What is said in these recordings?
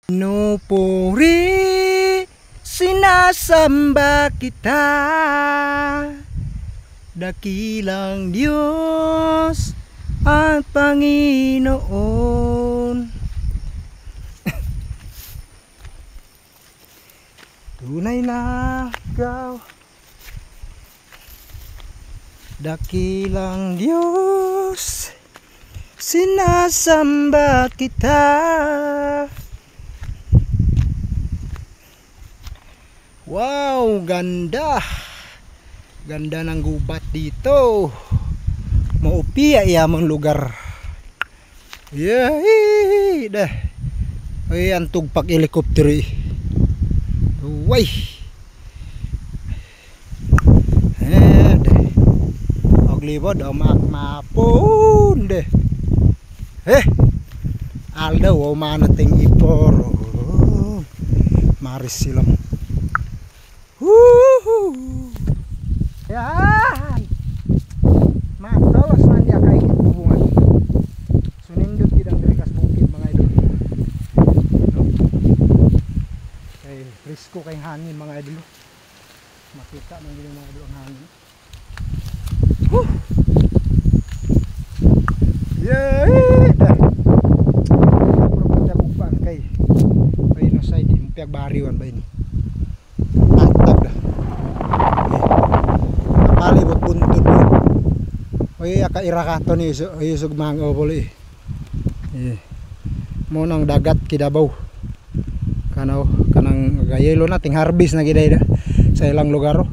Pinupuri, sinasamba kita, dakilang Diyos at Panginoon. Tunay na ikaw, dakilang Diyos, sinasamba kita. Wow, ganda. Ganda ng gubat dito. Maupi ya mong lugar. Yay! Dah. Ay antog pag helicopter eh. Uy. Dah. Og libod o mapon deh. Alda o manating ipor. Maris silang. Yan. Matawas na niya kay kitubungan. Sunindot gidang diri kas bukid mga idol. No? Kay risko kay hangin mga idol. Makita man gid mga idol ang hangin. Yay! Pro kita bukpan kay no side impiag bariwan ba ini. Tatag dah. Palibot buntod mo. Oy aka irakato ni isog mango puli. Mo nang dagat Kidabaw. Kanang gayelo na ting harvest na giday sa ilang lugar.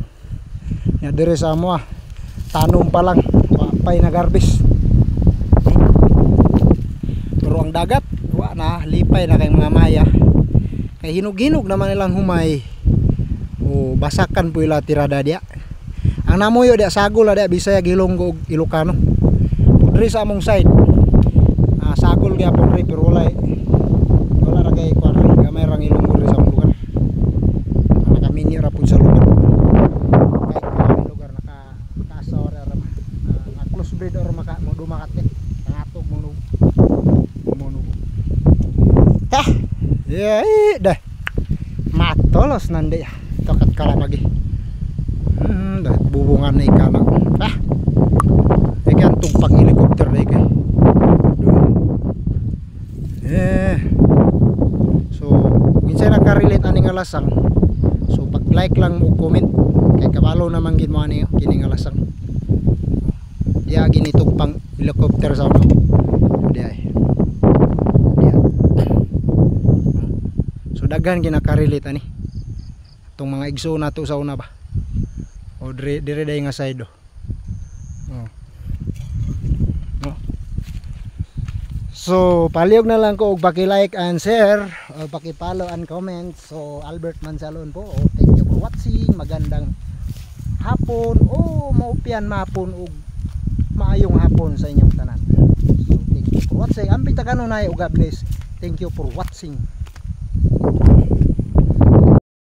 Nya dire sa amo tanom pa lang, wapay nag-harvest. Pero ang dagat, wa na lipay na kay mga maya. Kay hinog-hinog naman nilang humay. O basakan po ila tirada dia. Ang namuyo dia sagol dia Bisaya, Ilonggo ug Ilocano. Diri sa among side. Sagol gyapon ri pero wala ra kay kuan gamay rang Ilonggo ri sa among lugar. Nakaminyo ra pud sa lugar. Kay kuan lugar naka-asaw ra na close breed or mo dumakat nangatog mo nugo. Tah. Yay dah. Matolos nande tokat kalamagi. Dah bubungan na ikana. Ikan tumpak helikopter na ikay. So minsan nakarelate ani nga lasang. So pag like lang mo comment kay kabalo naman gid mo ani kini nga lasang. Diya gini tumpang helikopter sa uno. Diya. So daghan ginakarelate ani. Tong mga igso na to sa una ba. O dire day nga side So palihog na lang ko og paki-like and share o paki-follow and comment. So Albert Mansalon po. Thank you for watching. Magandang hapon o maupian mapon og maayong hapon sa inyong tanan. So thank you for watching. Ambita kanunay og God bless. Thank you for watching.